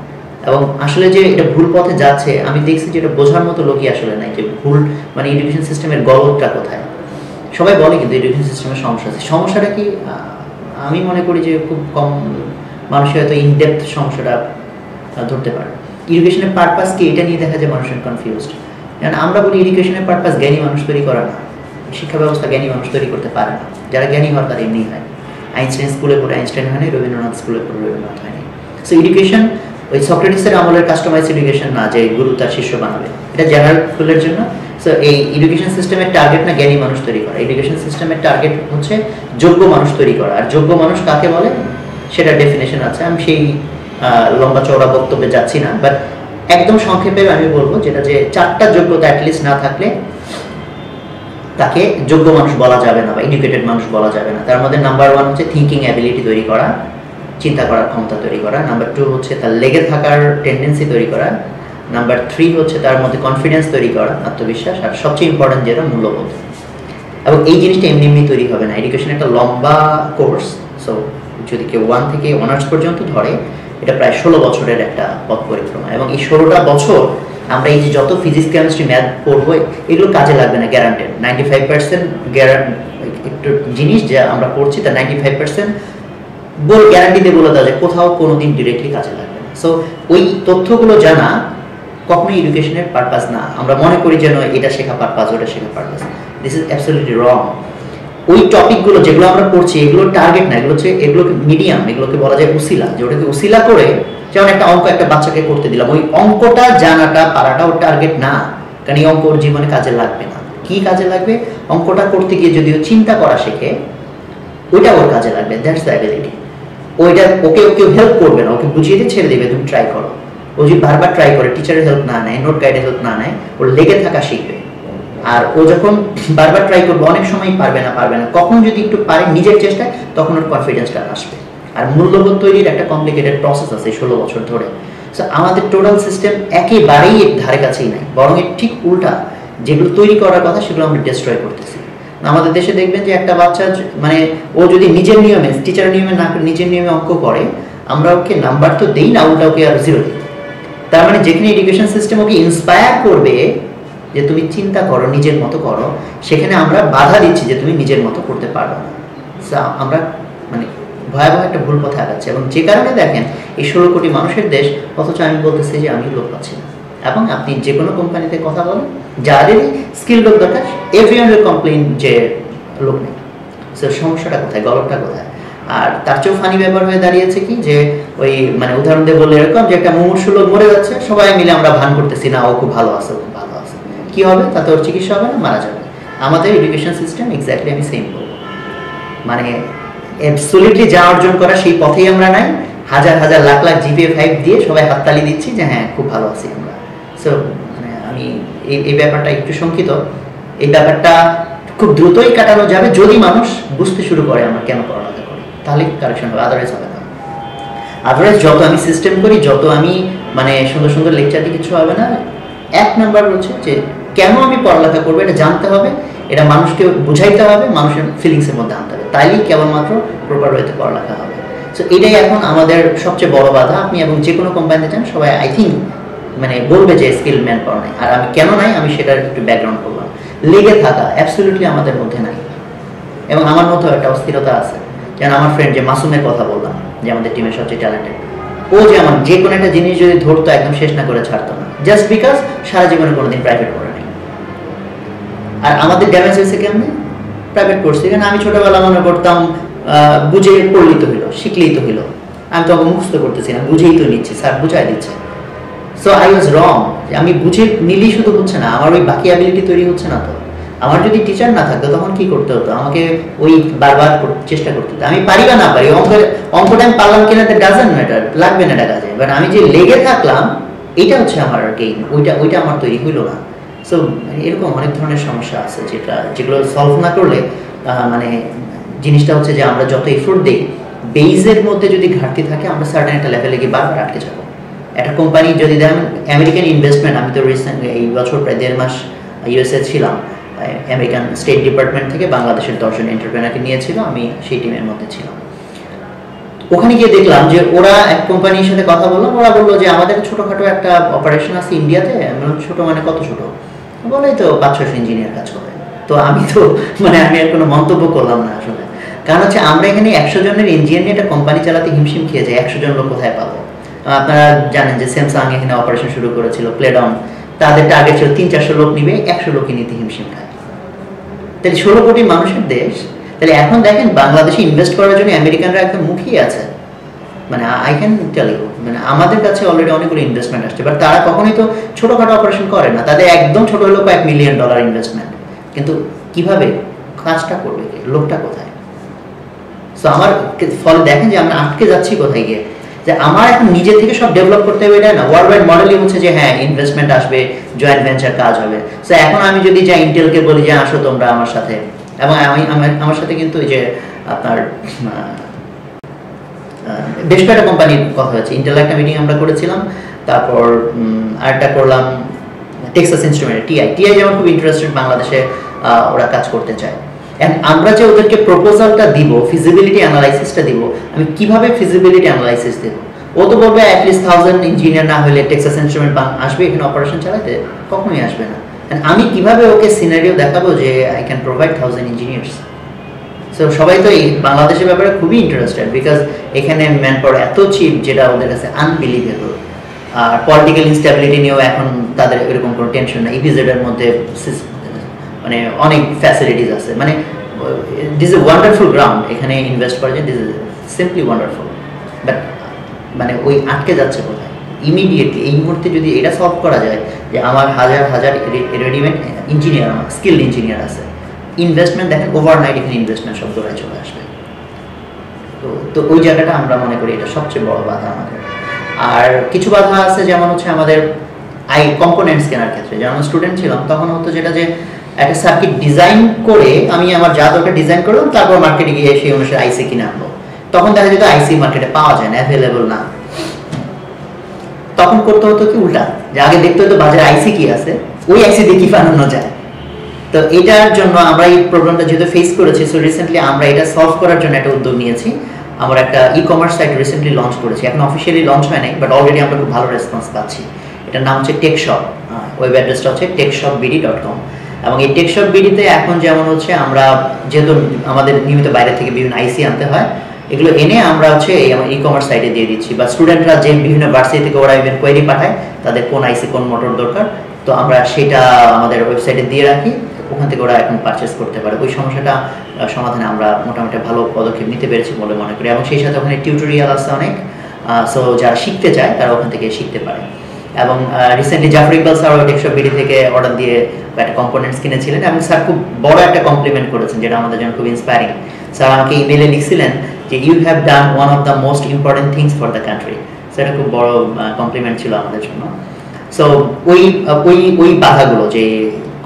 এবং আসলে যে এটা ভুল পথে যাচ্ছে আমি দেখছি যে এটা বোঝার মতো লোকই আসলে নাই, যে ভুল মানে এডুকেশন সিস্টেমের গলদটা কোথায়। সবাই বলে কিন্তু এডুকেশন সিস্টেমের সমস্যা আছে। সমস্যাটা কি? আমি মনে করি যে খুব কম মানুষের হয়তো ইনডেপথ সমস্যাটা ধরতে পারে। এডুকেশনের পারপাস কি এটা নিয়ে দেখা যায় মানুষের কনফিউজড। কারণ আমরা বলি এডুকেশনের পারপাস জ্ঞানী মানুষ তৈরি করা না, শিক্ষা ব্যবস্থা জ্ঞানী মানুষ তৈরি করতে পারে না। যারা জ্ঞানী হয় তারা এমনি হয়। আইনস্টাইন স্কুলে পড়ে আইনস্টাইন হয়নি, রবীন্দ্রনাথ স্কুলে পড়ে রবীন্দ্রনাথ হয়নি। সো এডুকেশন ওই সক্রেটিসের আমলের কাস্টমাইজ এডুকেশন না যে গুরু তার শিষ্য বানাবে, এটা জেনারেল স্কুলের জন্য। সো এই এডুকেশন সিস্টেমের টার্গেট না জ্ঞানী মানুষ তৈরি করা, এডুকেশন সিস্টেমের টার্গেট হচ্ছে যোগ্য মানুষ তৈরি করা। আর যোগ্য মানুষ কাকে বলে সেটা ডেফিনেশন আছে, আমি সেই লম্বা চওড়া বক্তব্যে যাচ্ছি না, বাট একদম সংক্ষেপে আমি বলবো যেটা যে 4টা যোগ্যতা অ্যাটলিস্ট না থাকলে তাকে যোগ্য মানুষ বলা যাবে না বা এডুকেটেড মানুষ বলা যাবে না। তার মধ্যে নাম্বার 1 হচ্ছে থিঙ্কিং অ্যাবিলিটি তৈরি করা, চিন্তা করার ক্ষমতা তৈরি করা। নাম্বার 2 হচ্ছে তার লেগে থাকার টেন্ডেন্সি তৈরি করা। নাম্বার 3 হচ্ছে তার মধ্যে কনফিডেন্স তৈরি করা, আত্মবিশ্বাস। আর সবচেয়ে ইম্পর্টেন্ট যেটা মূল্যবোধ। এবং এই জিনিসটা এমনি এমনি তৈরি হবে না, এডুকেশন একটা লম্বা কোর্স। সো যদি কেউ 1 থেকে অনার্স পর্যন্ত ধরে, এটা প্রায় 16 বছরের একটা পথ পরিক্রমা। এবং এই 16টা বছর আমরা এই যে যত ফিজিক্স কেমিস্ট্রি ম্যাথ পড়বো এগুলো কাজে লাগবে না, গ্যারান্টেড। 95% একটু জিনিস যা আমরা পড়ছি তার 95% গ্যারান্টি দিয়ে বলে দেওয়া যায় কোথাও কোনোদিন ডিরেক্টলি কাজে লাগবে না। সো ওই তথ্যগুলো জানা কখনোই এডুকেশনের পারপাস না। আমরা মনে করি যেন এটা শেখা পারপাস, ওটা শেখা পারপাস। দিস ইজ অ্যাবসলিউটলি রং। ওই টপিকগুলো যেগুলো আমরা পড়ছি এগুলো টার্গেট না, এগুলো হচ্ছে এগুলোকে মিডিয়াম, এগুলোকে বলা যায় উসিলা। যে ওটাকে উসিলা করে, যেমন একটা অঙ্ক একটা বাচ্চাকে করতে দিলাম, ওই অঙ্কটা জানাটা পারাটা ওর টার্গেট না, কারণ এই অঙ্ক ওর জীবনে কাজে লাগবে না। কি কাজে লাগবে? অঙ্কটা করতে গিয়ে যদি ও চিন্তা করা শেখে ওইটা ওর কাজে লাগবে, দ্যাটস দ্য অ্যাবিলিটি। ওইটা ওকে হেল্প করবে না, ওকে বুঝিয়ে দিয়ে ছেড়ে দেবে, তুমি ট্রাই করো। ও যদি বারবার ট্রাই করে, টিচারের হেল্প না নেয়, নোট গাইডের হেল্প না নেয়, ওর লেগে থাকা শিখবে। আর ও যখন বারবার ট্রাই করবে অনেক সময় পারবে না, কখন যদি একটু পারে নিজের চেষ্টায়, তখন ওর কনফিডেন্সটা আসবে। আর মূল্যবোধ তৈরির একটা কমপ্লিকেটেড প্রসেস আছে 16 বছর ধরে। সো আমাদের টোটাল সিস্টেম একেবারেই এর ধারে কাছেই নাই, বরং এর ঠিক উল্টা। যেগুলো তৈরি করার কথা সেগুলো আমরা ডিস্ট্রয় করতেছি। আমাদের দেশে দেখবেন যে একটা বাচ্চা মানে ও যদি নিজের নিয়মে, টিচারের নিয়মে না করে নিজের নিয়মে অঙ্ক করে, আমরা ওকে নাম্বার তো দেই না, উল্টা ওকে আর 0 দিই। তার মানে যেখানে এডুকেশন সিস্টেম ওকে ইন্সপায়ার করবে যে তুমি চিন্তা করো, নিজের মতো করো, সেখানে আমরা বাধা দিচ্ছি যে তুমি নিজের মতো করতে পারবে না। আমরা মানে ভয়াবহ একটা ভুল পথে আগাচ্ছি। এবং যে কারণে দেখেন এই 16 কোটি মানুষের দেশ, অথচ আমি বলতেছি যে আমি লোক পাচ্ছি না। এবং আপনি যে কোনো কোম্পানিতে কথা বলেন, যাদেরই স্কিল লোক দরকার, এভরিওয়ান উইল কমপ্লেইন যে লোক নেই। সো সমস্যাটা কোথায়, গল্পটা কোথায়? আর তার চেয়েও ফানি ব্যাপার হয়ে দাঁড়িয়েছে কি, যে ওই মানে উদাহরণ দিয়ে বললে এরকম যে একটা মুমূর্ষু লোক মরে যাচ্ছে, সবাই মিলে আমরা ভান করতেছি না ও খুব ভালো আছে, ও খুব ভালো আছে। কি হবে তাতে? ওর চিকিৎসা হবে না, মারা যাবে। আমাদের এডুকেশন সিস্টেম এক্স্যাক্টলি আমি সেম বলবো, মানে অ্যাবসলিউটলি যা অর্জন করা সেই পথেই আমরা নাই। হাজার হাজার লাখ লাখ জিপিএ 5 দিয়ে সবাই হাততালি দিচ্ছি যে হ্যাঁ খুব ভালো আছি আমরা। সো মানে আমি এই ব্যাপারটা একটু শঙ্কিত। এই ব্যাপারটা খুব দ্রুতই কাটানো যাবে যদি মানুষ বুঝতে শুরু করে আমরা কেন পড়ালেখা করি, তাহলে কারেকশন হবে, আদারওয়াইজ হবে না। আদারওয়াইজ যত আমি সিস্টেম করি, যত আমি মানে সুন্দর সুন্দর লেকচার দিই, কিছু হবে না। এক নাম্বার হচ্ছে যে কেন আমি পড়ালেখা করবো এটা জানতে হবে, এটা মানুষকে বুঝাইতে হবে, মানুষের ফিলিংসের মধ্যে আনতে হবে, তাইলেই কেবলমাত্র প্রপার ওয়েতে পড়ালেখা হবে। সো এটাই এখন আমাদের সবচেয়ে বড় বাধা। আপনি এবং যে কোনো কোম্পানিতে যান, সবাই আই থিঙ্ক মানে বলবে যে স্কিল ম্যান পাওয়ার নাই। আর আমি কেন নাই, আমি সেটার একটু ব্যাকগ্রাউন্ড করলাম। লেগে থাকা অ্যাবসলিউটলি আমাদের মধ্যে নাই, এবং আমার মধ্যেও একটা অস্থিরতা আছে। যেন আমার ফ্রেন্ড যে মাসুমের কথা বললাম, যে আমাদের টিমের সবচেয়ে ট্যালেন্টেড, ও যে আমার যে কোনো একটা জিনিস যদি ধরতো একদম শেষ না করে ছাড়তো না, জাস্ট বিকজ সারা জীবনে কোনোদিন প্রাইভেট করে নাই। আর আমাদের ড্যামেজ হয়েছে কেমনি? প্রাইভেট পড়ছি, কারণ আমি ছোটবেলা মনে করতাম বুঝে পড়লেই তো হইলো, শিখলেই তো হইলো। আমি তো মুখস্থ করতেছি না, বুঝেই তো নিচ্ছি, স্যার বুঝাই দিচ্ছে। সো আই ওয়াজ রং। আমি বুঝে নিলেই শুধু হচ্ছে না, আমার ওই বাকি অ্যাবিলিটি তৈরি হচ্ছে না। তো আমার যদি টিচার না থাকতো তখন কি করতে হতো? আমাকে ওই বারবার চেষ্টা করতে হতো। আমি পারি বা না পারি, অঙ্কটা আমি পারলাম কিনা ডাজেন্ট ম্যাটার, লাগবে না এটা কাজে, বাট আমি যে লেগে থাকলাম এটা হচ্ছে আমার গেইন, ওইটা আমার তৈরি হইলো না। সো এরকম অনেক ধরনের সমস্যা আছে যেগুলো সলভ না করলে মানে জিনিসটা হচ্ছে যে আমরা যত এফোর্ট দিই, বেইজের মধ্যে যদি ঘাটতি থাকে, আমরা সার্টেন একটা লেভেলে গিয়ে বারবার আটকে যাবো। একটা কোম্পানি যদি দেখেন আমেরিকান ইনভেস্টমেন্ট, আমি তো রিসেন্ট এই বছর প্রায় 1.5 মাস ইউএসএ ছিলাম। আমেরিকান স্টেট ডিপার্টমেন্ট থেকে বাংলাদেশের 10 জন এন্টারপ্রেনারকে নিয়েছিল, আমি সেই টিমের মধ্যে ছিলাম। ওখানে গিয়ে দেখলাম যে ওরা এক কোম্পানির সাথে কথা বললাম, ওরা বললো যে আমাদের ছোটোখাটো একটা অপারেশন আছে ইন্ডিয়াতে। ছোটো মানে কত ছোট? বলে তো 500 ইঞ্জিনিয়ার কাজ করে। তো আমি তো মানে আমি আর কোনো মন্তব্য করলাম না আসলে, কারণ হচ্ছে আমরা এখানে 100 জনের ইঞ্জিনিয়ার নিয়ে একটা কোম্পানি চালাতে হিমশিম খেয়ে যায়। 100 জন লোক কোথায় পাবো? আপনারা জানেন যে স্যামসাং এখানে অপারেশন শুরু করেছিল, প্লেডাউন, তাদের টার্গেট ছিল 300-400 লোক নিবে, 100 লোকই নিতে হিমশিম খায়। তাহলে 16 কোটি মানুষের দেশ। তাহলে এখন দেখেন বাংলাদেশে ইনভেস্ট করার জন্য আমেরিকানরা একদম মুখিয়ে আছে। মানে আই ক্যান টেল ইউ, মানে আমাদের কাছে অলরেডি অনেকগুলো ইনভেস্টমেন্ট আসছে, বাট তারা কখনোই তো ছোটোখাটো অপারেশন করে না। তাদের একদম ছোট হলো $1 মিলিয়ন ইনভেস্টমেন্ট, কিন্তু কিভাবে কাজটা করবে, লোকটা কোথায়? সো আমার ফলে দেখেন যে আমরা আটকে যাচ্ছি কোথায় গিয়ে, যে আমার এখন নিজে থেকে সব ডেভেলপ করতে হবে এটা না। ওয়ার্ল্ড ওয়াইড মডেলই হচ্ছে যে হ্যাঁ ইনভেস্টমেন্ট আসবে, জয়েন্ট ভেঞ্চার কাজ হবে। সো এখন আমি যদি যাই ইন্টেলকে বলি যে আসো তোমরা আমার সাথে, এবং আমার সাথে কিন্তু এই যে আপনার বেশ কয়েকটা কোম্পানির কথা হচ্ছে। ইন্টেল একটা মিটিং আমরা করেছিলাম, তারপর আরেকটা করলাম টেক্সাস ইনস্ট্রুমেন্ট, টিআই যেমন খুব ইন্টারেস্টেড বাংলাদেশে, ওরা কাজ করতে চায়। আমরা যে ওদেরকে প্রপোজালটা দিব, ফিজিবিলিটি অ্যানালাইসিসটা দিব, আমি কিভাবে ফিজিবিলিটি অ্যানালাইসিস দেব? ও তো বলবে অ্যাটলিস্ট 1000 ইঞ্জিনিয়ার না হলে টেক্সাস ইনস্ট্রুমেন্ট আসবে এখানে অপারেশন চালাতে, কখনোই আসবে না। আমি কিভাবে ওকে সিনারিও দেখাবো যে I can provide 1000 engineers? So সবাই তো এই বাংলাদেশের ব্যাপারে খুবই ইন্টারেস্টেড, বিকজ এখানে ম্যান পাওয়ার এত চিপ যেটা ওদের কাছে আনবিলিভেবল। আর পলিটিক্যাল ইনস্টেবিলিটি নিয়েও এখন তাদের এরকম কোনো টেনশন নেই। ইপিজেডের মধ্যে মানে অনেক ফ্যাসিলিটিস আছে, মানে দিস ইজ ওয়ান্ডারফুল গ্রাউন্ড, এখানে ইনভেস্ট করা যায়, this is simply wonderful. But মানে ওই আটকে যাচ্ছে কোথায়? ইমিডিয়েটলি এই মুহূর্তে যদি এটা সলভ করা যায় যে আমার হাজার হাজার রেডিমেড ইঞ্জিনিয়ার, আমার স্কিল্ড ইঞ্জিনিয়ার আছে, ইনভেস্টমেন্ট দেখেন ওভারনাইট এখানে ইনভেস্টমেন্ট সব দৌড়ায় চলে আসবে। তো ওই জায়গাটা আমরা মনে করি এটা সবচেয়ে বড় বাধা আমাদের। আর কিছু বাধা আছে, যেমন হচ্ছে আমাদের কম্পোনেন্টস কেনার ক্ষেত্রে। যেমন স্টুডেন্ট ছিলাম তখন হতো যেটা যে একটা সার্কিট ডিজাইন করে আমি আমার যা দরকার ডিজাইন করলাম, তারপর মার্কেটে গিয়ে সেই অনুসারে আইসি কিনে আনবো। তখন দেখা যেত আইসি মার্কেটে পাওয়া যায় না, অ্যাভেলেবল না। তখন করতে হতো কি উল্টা, যে আগে দেখতে হতো বাজারে আইসি কি আছে, ওই আইসি দিয়ে কি বানানো যায়। তো এটার জন্য আমরা এই প্রবলেমটা যেহেতু ফেস করেছি, সো রিসেন্টলি আমরা এটা সলভ করার জন্য একটা উদ্যোগ নিয়েছি। আমরা একটা ই-কমার্স সাইট রিসেন্টলি লঞ্চ করেছি, এখন অফিসিয়ালি লঞ্চ হয় নাই, বাট অলরেডি আমরা খুব ভালো রেসপন্স পাচ্ছি। এটার নাম হচ্ছে টেকশপ, ওয়েব অ্যাড্রেসটা হচ্ছে techshopbd.com। এবং এই টেকশপ বিডিতে এখন যেমন হচ্ছে আমরা যেহেতু আমাদের নিয়মিত বাইরে থেকে বিভিন্ন আইসি আনতে হয়, এগুলো এনে আমরা হচ্ছে আমার ই-কমার্স সাইটে দিয়ে দিচ্ছি, বা স্টুডেন্টরা যে বিভিন্ন ভার্সিটি থেকে ওরা ইভেন কোয়েরি পাঠায় তাদের কোন আইসি কোন মোটর দরকার, তো আমরা সেটা আমাদের ওয়েবসাইটে দিয়ে রাখি, ওখান থেকে ওরা এখন পারচেস করতে পারে। ওই সমস্যাটা সমাধানে আমরা মোটামুটি ভালো পদক্ষেপ নিতে পেরেছি বলে মনে করি, এবং সেই সাথে ওখানে টিউটোরিয়াল আছে অনেক, সো যারা শিখতে চায় তারা ওখান থেকে শিখতে পারে। এবং recently Zafar Iqbal sir Techshop BD থেকে অর্ডার দিয়ে একটা কম্পোনেন্টস কিনেছিলেন, এবং স্যার খুব বড় একটা কমপ্লিমেন্ট করেছেন যেটা আমাদের জন্য খুব ইন্সপায়ারিং। স্যার আমাকে ইমেলে লিখছিলেন যে you have done one of the most important things for the country. সেটা খুব বড় কমপ্লিমেন্ট ছিল আমাদের জন্য। সো ওই ওই ওই বাধাগুলো, যে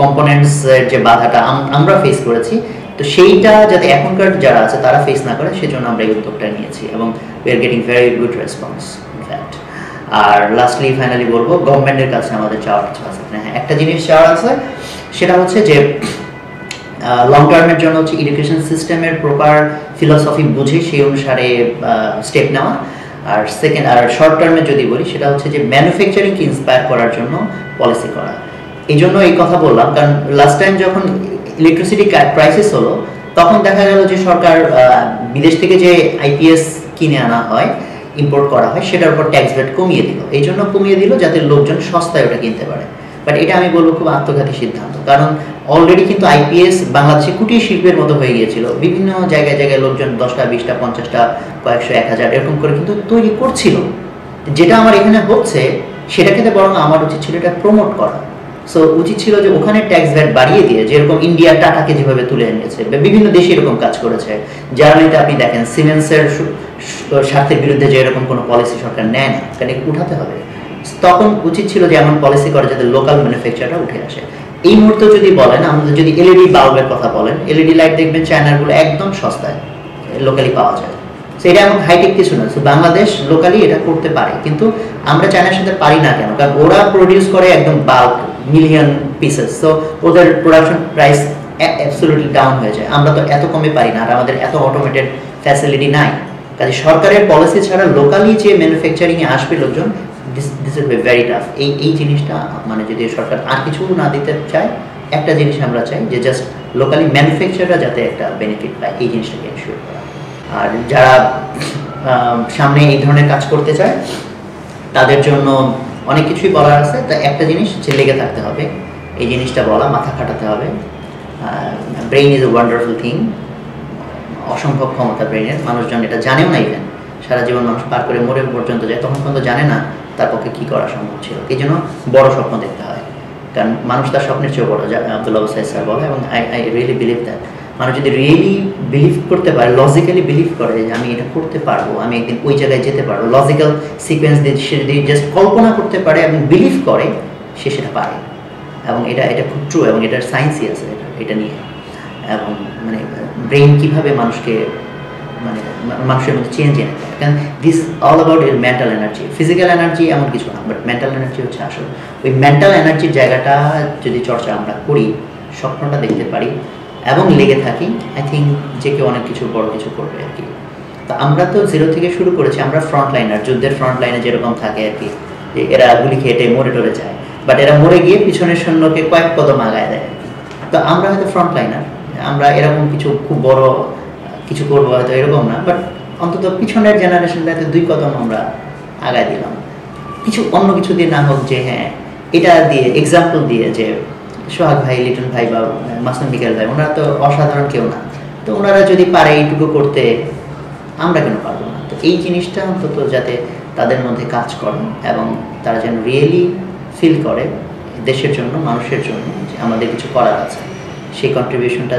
কম্পোনেন্টসের যে বাধাটা আমরা ফেস করেছি, তো সেইটা যাতে এখনকার যারা আছে তারা ফেস না করে সেজন্য আমরা এই উদ্যোগটা নিয়েছি, এবং we are getting very good response in fact. আর লাস্টলি ফাইনালি বলবো, গভর্নমেন্টের কাছে আমাদের চাওয়ার কিছু আছে। হ্যাঁ, একটা জিনিস চাওয়ার আছে, সেটা হচ্ছে যে লং টার্মের জন্য হচ্ছে এডুকেশন সিস্টেমের প্রপার ফিলসফি বুঝে সেই অনুসারে স্টেপ নেওয়া। আর সেকেন্ড, আর শর্ট টার্মে যদি বলি, সেটা হচ্ছে যে ম্যানুফ্যাকচারিংকে ইন্সপায়ার করার জন্য পলিসি করা। এই জন্য এই কথা বললাম, কারণ লাস্ট টাইম যখন ইলেকট্রিসিটি ক্রাইসিস হলো, তখন দেখা গেল যে সরকার বিদেশ থেকে যে আইপিএস কিনে আনা হয়, ইম্পোর্ট করা হয়, সেটার উপর ট্যাক্স রেট কমিয়ে দিল। এই জন্য কমিয়ে দিল যাতে লোকজন সস্তায় ওটা কিনতে পারে। বাট এটা আমি বলবো খুব আত্মঘাতী সিদ্ধান্ত, কারণ অলরেডি কিন্তু আইপিএস বাংলাদেশে কুটির শিল্পের মতো হয়ে গিয়েছিল। বিভিন্ন জায়গায় জায়গায় লোকজন 10টা 20টা 50টা কয়েকশো 1000 এরকম করে কিন্তু তৈরি করছিল। যেটা আমার এখানে হচ্ছে সেটাকে বরং আমার উচিত ছিল এটা প্রমোট করা। সো উচিত ছিল যে ওখানে ট্যাক্স ভ্যাট বাড়িয়ে দিয়ে, যেরকম ইন্ডিয়ার টাটাকে যেভাবে তুলে এনেছে, বিভিন্ন দেশে এরকম কাজ করেছে। জার্মানিতে আপনি দেখেন সিমেন্সের স্বার্থের বিরুদ্ধে যে এরকম কোনো পলিসি সরকার নেয় না, কারণ উঠাতে হবে। তখন উচিত ছিল যে এমন পলিসি করে যাতে লোকাল ম্যানুফ্যাকচারটা উঠে আসে। এই মুহূর্তে যদি বলেন, আমাদের যদি এলইডি বাল্বের কথা বলেন, এলইডি লাইট দেখবেন চায়নারগুলো একদম সস্তায় লোকালি পাওয়া যায়। সো এটা এমন হাইটেক কিছু না। সো বাংলাদেশ লোকালি এটা করতে পারে, কিন্তু আমরা চায়নার সাথে পারি না কেন? কারণ ওরা প্রডিউস করে একদম বাল্ক মিলিয়ন পিসেস, সো ওদের প্রোডাকশন প্রাইস অ্যাবসলিউটলি ডাউন হয়ে যায়। আমরা তো এত কমে পারি না, আর আমাদের এত অটোমেটেড ফ্যাসিলিটি নাই। কাজে সরকারের পলিসি ছাড়া লোকালি যে ম্যানুফ্যাকচারিংয়ে আসবে লোকজন, দিস ইজ ভেরি টাফ। এই জিনিসটা মানে যদি সরকার আর কিছু না দিতে চায়, একটা জিনিস আমরা চাই যে জাস্ট লোকালি ম্যানুফ্যাকচাররা যাতে একটা বেনিফিট পায়, এই জিনিসটাকে এনশিওর করা। আর যারা সামনে এই ধরনের কাজ করতে চায় তাদের জন্য অনেক কিছুই বলার আছে। তা একটা জিনিস হচ্ছে লেগে থাকতে হবে, এই জিনিসটা বলা, মাথা খাটাতে হবে। Brain is a wonderful thing, অসম্ভব ক্ষমতা ব্রেইনের। মানুষজন এটা জানেও না, ইভেন সারা জীবন মানুষ পার করে মরে পর্যন্ত যায়, তখন পর্যন্ত জানে না তার পক্ষে কী করা সম্ভব ছিল। এই জন্য বড় স্বপ্ন দেখতে হয়, কারণ মানুষ তার স্বপ্নের চেয়েও বড়, যা আব্দুল্লাহ সাইদ স্যার বলে। এবং আই রিয়েলি বিলিভ দ্যাট মানুষ যদি রিয়েলি বিলিভ করতে পারে, লজিক্যালি বিলিভ করে যে আমি এটা করতে পারবো, আমি একদিন ওই জায়গায় যেতে পারবো, লজিক্যাল সিকোয়েন্স দিয়ে সে যদি জাস্ট কল্পনা করতে পারে এবং বিলিভ করে, সে সেটা পারে। এবং এটা খুব ট্রু, এবং এটার সায়েন্সই আছে এটা নিয়ে। এবং মানে ব্রেইন কীভাবে মানুষকে মানে মানুষের মধ্যে চেঞ্জ এনে দেয়, কারণ দিস অল অ্যাবাউট এর মেন্টাল এনার্জি। ফিজিক্যাল এনার্জি এমন কিছু না, বাট মেন্টাল এনার্জি হচ্ছে আসল। ওই মেন্টাল এনার্জির জায়গাটা যদি চর্চা আমরা করি, স্বপ্নটা দেখতে পারি এবং লেগে থাকি, আই থিঙ্ক যে কেউ অনেক কিছু বড় কিছু করবে আর কি। তো আমরা তো জিরো থেকে শুরু করেছি, আমরা ফ্রন্ট লাইনার, যুদ্ধের ফ্রন্ট লাইনে যেরকম থাকে আর কি, যে এরা গুলি খেটে মরে টরে যায়, বাট এরা মরে গিয়ে পিছনের সৈন্যকে কয়েক কদম আগায় দেয় আর কি। তো আমরা হয়তো ফ্রন্ট লাইনার, আমরা এরকম কিছু খুব বড় কিছু করবো হয়তো এরকম না, বাট অন্তত পিছনের জেনারেশনটাতে 2 কদম আমরা আগায় দিলাম। কিছু অন্য কিছু দিয়ে না হোক, যে হ্যাঁ এটা দিয়ে এক্সাম্পল দিয়ে, যে সোহাগ ভাই, লিটন ভাই বা মাসুম বিকেল ভাই, ওনারা তো অসাধারণ কেউ না, তো ওনারা যদি পারে এইটুকু করতে, আমরা কেন পারবো না? তো এই জিনিসটা অন্তত যাতে তাদের মধ্যে কাজ করে, এবং তারা যেন রিয়েলি ফিল করে দেশের জন্য, মানুষের জন্য যে আমাদের কিছু করার আছে। সেই কন্ট্রিবিউশনটা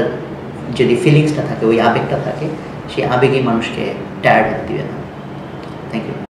যদি ফিলিংসটা থাকে, ওই আবেগটা থাকে, সেই আবেগই মানুষকে টায়ার্ড হতে দিবে না। Thank you.